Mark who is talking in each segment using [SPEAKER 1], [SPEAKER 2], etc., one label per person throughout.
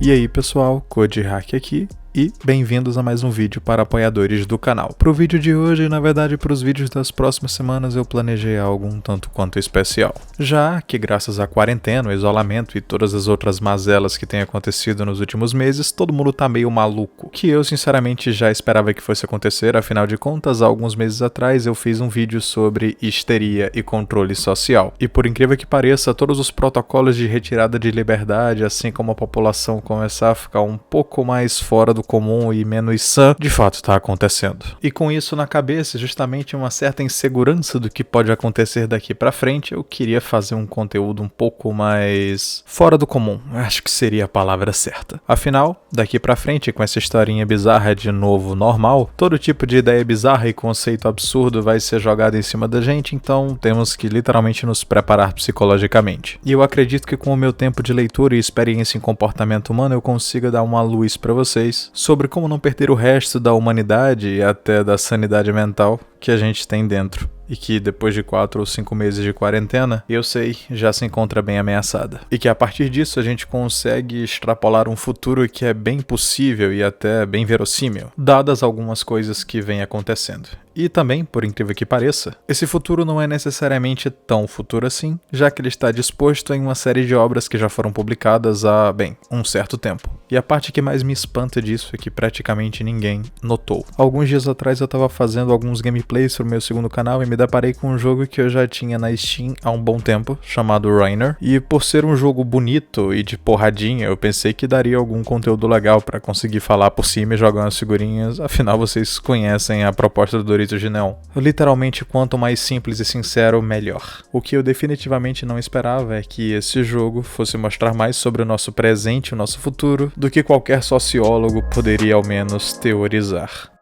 [SPEAKER 1] E aí pessoal, CodeHack aqui e bem-vindos a mais um vídeo para apoiadores do canal. Para o vídeo de hoje, e na verdade para os vídeos das próximas semanas, eu planejei algo um tanto quanto especial. Já que graças à quarentena, o isolamento e todas as outras mazelas que têm acontecido nos últimos meses, todo mundo tá meio maluco. Que eu sinceramente já esperava que fosse acontecer, afinal de contas, há alguns meses atrás eu fiz um vídeo sobre histeria e controle social. E por incrível que pareça, todos os protocolos de retirada de liberdade, assim como a população começar a ficar um pouco mais fora do comum e menos sã, de fato está acontecendo. E com isso na cabeça, justamente uma certa insegurança do que pode acontecer daqui pra frente, eu queria fazer um conteúdo um pouco mais fora do comum, acho que seria a palavra certa. Afinal, daqui pra frente, com essa historinha bizarra de novo normal, todo tipo de ideia bizarra e conceito absurdo vai ser jogado em cima da gente, então temos que literalmente nos preparar psicologicamente. E eu acredito que com o meu tempo de leitura e experiência em comportamento humano, eu consiga dar uma luz pra vocês sobre como não perder o resto da humanidade e até da sanidade mental que a gente tem dentro. E que depois de 4 ou 5 meses de quarentena, eu sei, já se encontra bem ameaçada. E que a partir disso a gente consegue extrapolar um futuro que é bem possível e até bem verossímil, dadas algumas coisas que vêm acontecendo. E também, por incrível que pareça, esse futuro não é necessariamente tão futuro assim, já que ele está disposto em uma série de obras que já foram publicadas há, bem, um certo tempo. E a parte que mais me espanta disso é que praticamente ninguém notou. Alguns dias atrás eu estava fazendo alguns gameplays pro meu segundo canal e me deparei com um jogo que eu já tinha na Steam há um bom tempo, chamado Rainer, e por ser um jogo bonito e de porradinha, eu pensei que daria algum conteúdo legal para conseguir falar por cima e jogar umas figurinhas, afinal vocês conhecem a proposta do Doritos de Neon. Literalmente, quanto mais simples e sincero, melhor. O que eu definitivamente não esperava é que esse jogo fosse mostrar mais sobre o nosso presente e o nosso futuro do que qualquer sociólogo poderia ao menos teorizar.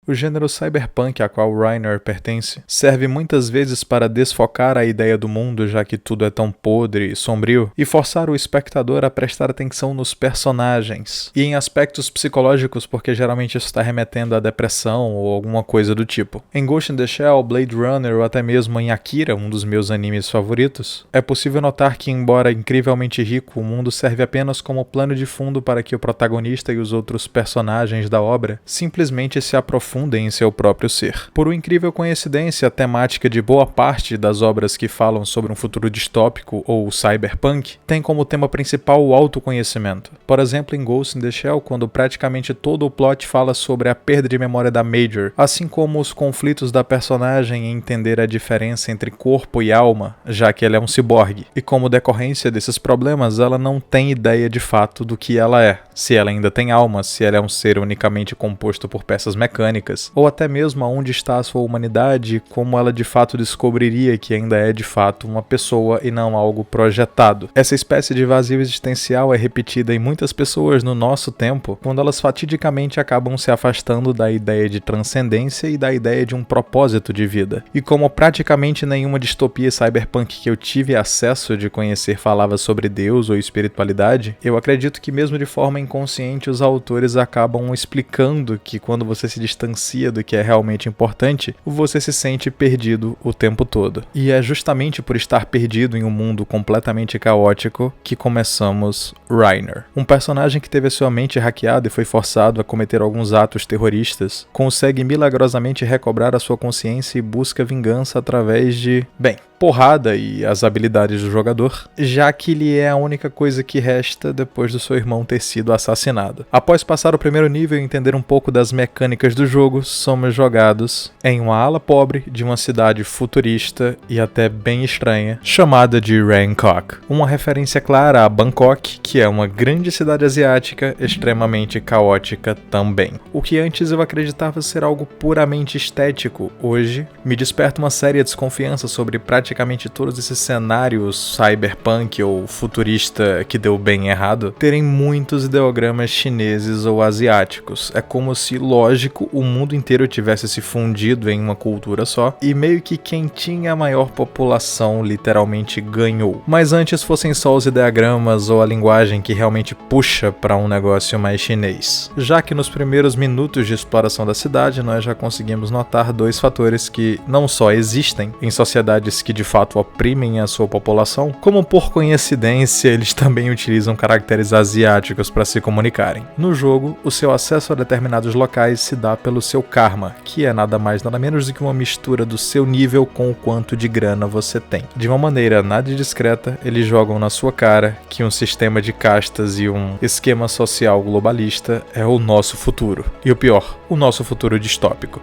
[SPEAKER 1] O gênero cyberpunk a qual Rainer pertence serve muitas vezes para desfocar a ideia do mundo, já que tudo é tão podre e sombrio, e forçar o espectador a prestar atenção nos personagens, e em aspectos psicológicos, porque geralmente isso está remetendo à depressão ou alguma coisa do tipo. Em Ghost in the Shell, Blade Runner ou até mesmo em Akira, um dos meus animes favoritos, é possível notar que, embora incrivelmente rico, o mundo serve apenas como plano de fundo para que o protagonista e os outros personagens da obra simplesmente se aprofundem em seu próprio ser. Por uma incrível coincidência, a temática de boa parte das obras que falam sobre um futuro distópico ou cyberpunk tem como tema principal o autoconhecimento. Por exemplo, em Ghost in the Shell, quando praticamente todo o plot fala sobre a perda de memória da Major, assim como os conflitos da personagem em entender a diferença entre corpo e alma, já que ela é um ciborgue, e como decorrência desses problemas, ela não tem ideia de fato do que ela é, se ela ainda tem alma, se ela é um ser unicamente composto por peças mecânicas, ou até mesmo aonde está a sua humanidade, como ela de fato descobriria que ainda é de fato uma pessoa e não algo projetado. Essa espécie de vazio existencial é repetida em muitas pessoas no nosso tempo, quando elas fatidicamente acabam se afastando da ideia de transcendência e da ideia de um propósito de vida. E como praticamente nenhuma distopia cyberpunk que eu tive acesso de conhecer falava sobre Deus ou espiritualidade, eu acredito que mesmo de forma inconsciente os autores acabam explicando que quando você se distancia do que é realmente importante, você se sente perdido o tempo todo. E é justamente por estar perdido em um mundo completamente caótico que começamos Rainer. Um personagem que teve a sua mente hackeada e foi forçado a cometer alguns atos terroristas, consegue milagrosamente recobrar a sua consciência e busca vingança através de, bem, porrada e as habilidades do jogador, já que ele é a única coisa que resta depois do seu irmão ter sido assassinado. Após passar o primeiro nível e entender um pouco das mecânicas do jogo, somos jogados em uma ala pobre de uma cidade futurista e até bem estranha, chamada de Bangkok. Uma referência clara a Bangkok, que é uma grande cidade asiática extremamente caótica também. O que antes eu acreditava ser algo puramente estético, hoje me desperta uma séria desconfiança sobre praticamente todos esses cenários cyberpunk ou futurista que deu bem errado terem muitos ideogramas chineses ou asiáticos. É como se, lógico, o mundo inteiro tivesse se fundido em uma cultura só e meio que quem tinha a maior população literalmente ganhou. Mas antes fossem só os ideogramas ou a linguagem que realmente puxa para um negócio mais chinês. Já que nos primeiros minutos de exploração da cidade nós já conseguimos notar dois fatores que não só existem em sociedades que de fato oprimem a sua população, como por coincidência eles também utilizam caracteres asiáticos para se comunicarem. No jogo, o seu acesso a determinados locais se dá pelo seu karma, que é nada mais nada menos do que uma mistura do seu nível com o quanto de grana você tem. De uma maneira nada discreta, eles jogam na sua cara que um sistema de castas e um esquema social globalista é o nosso futuro. E o pior, o nosso futuro distópico.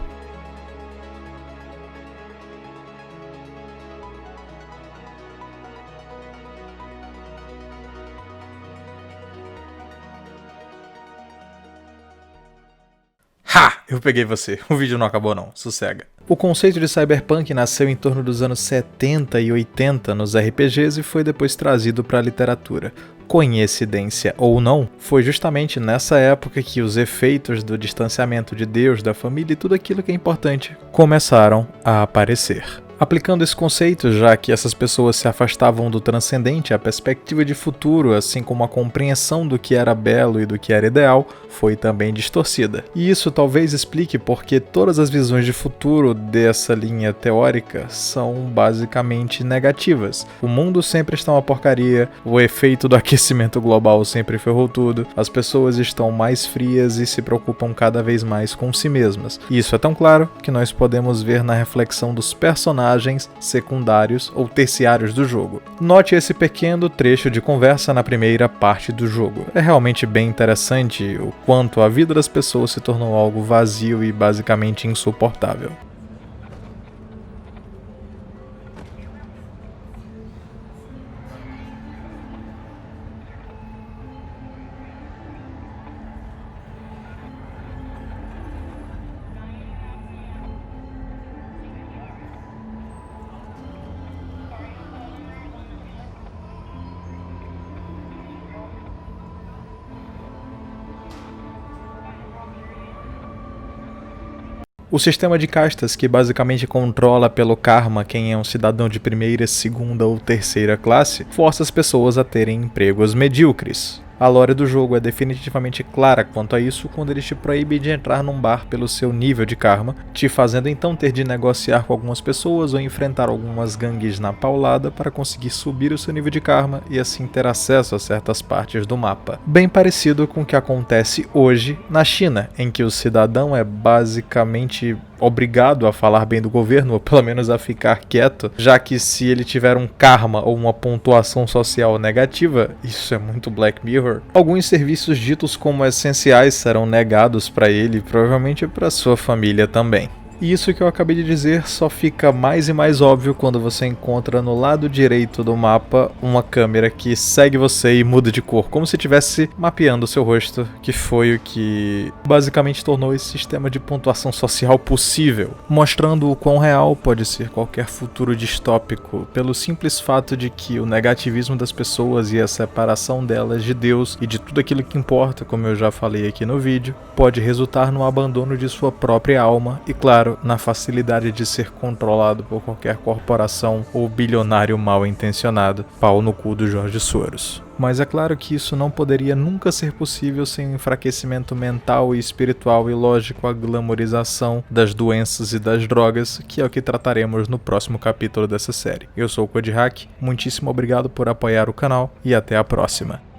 [SPEAKER 1] Ha! Eu peguei você. O vídeo não acabou não. Sossega. O conceito de cyberpunk nasceu em torno dos anos 70 e 80 nos RPGs e foi depois trazido para a literatura. Coincidência ou não, foi justamente nessa época que os efeitos do distanciamento de Deus, da família e tudo aquilo que é importante começaram a aparecer. Aplicando esse conceito, já que essas pessoas se afastavam do transcendente, a perspectiva de futuro, assim como a compreensão do que era belo e do que era ideal, foi também distorcida. E isso talvez explique porque todas as visões de futuro dessa linha teórica são basicamente negativas. O mundo sempre está uma porcaria, o efeito do aquecimento global sempre ferrou tudo, as pessoas estão mais frias e se preocupam cada vez mais com si mesmas. E isso é tão claro que nós podemos ver na reflexão dos personagens secundários ou terciários do jogo. Note esse pequeno trecho de conversa na primeira parte do jogo. É realmente bem interessante o quanto a vida das pessoas se tornou algo vazio e basicamente insuportável. O sistema de castas, que basicamente controla pelo karma quem é um cidadão de primeira, segunda ou terceira classe, força as pessoas a terem empregos medíocres. A lore do jogo é definitivamente clara quanto a isso quando ele te proíbe de entrar num bar pelo seu nível de karma, te fazendo então ter de negociar com algumas pessoas ou enfrentar algumas gangues na paulada para conseguir subir o seu nível de karma e assim ter acesso a certas partes do mapa. Bem parecido com o que acontece hoje na China, em que o cidadão é basicamente obrigado a falar bem do governo, ou pelo menos a ficar quieto, já que se ele tiver um karma ou uma pontuação social negativa, isso é muito Black Mirror, alguns serviços ditos como essenciais serão negados para ele e provavelmente para sua família também. E isso que eu acabei de dizer só fica mais e mais óbvio quando você encontra no lado direito do mapa uma câmera que segue você e muda de cor, como se estivesse mapeando o seu rosto, que foi o que basicamente tornou esse sistema de pontuação social possível, mostrando o quão real pode ser qualquer futuro distópico, pelo simples fato de que o negativismo das pessoas e a separação delas de Deus e de tudo aquilo que importa, como eu já falei aqui no vídeo, pode resultar no abandono de sua própria alma e, claro, na facilidade de ser controlado por qualquer corporação ou bilionário mal intencionado, pau no cu do Jorge Soros. Mas é claro que isso não poderia nunca ser possível sem o enfraquecimento mental e espiritual e lógico a glamorização das doenças e das drogas, que é o que trataremos no próximo capítulo dessa série. Eu sou o Code Hack, muitíssimo obrigado por apoiar o canal e até a próxima.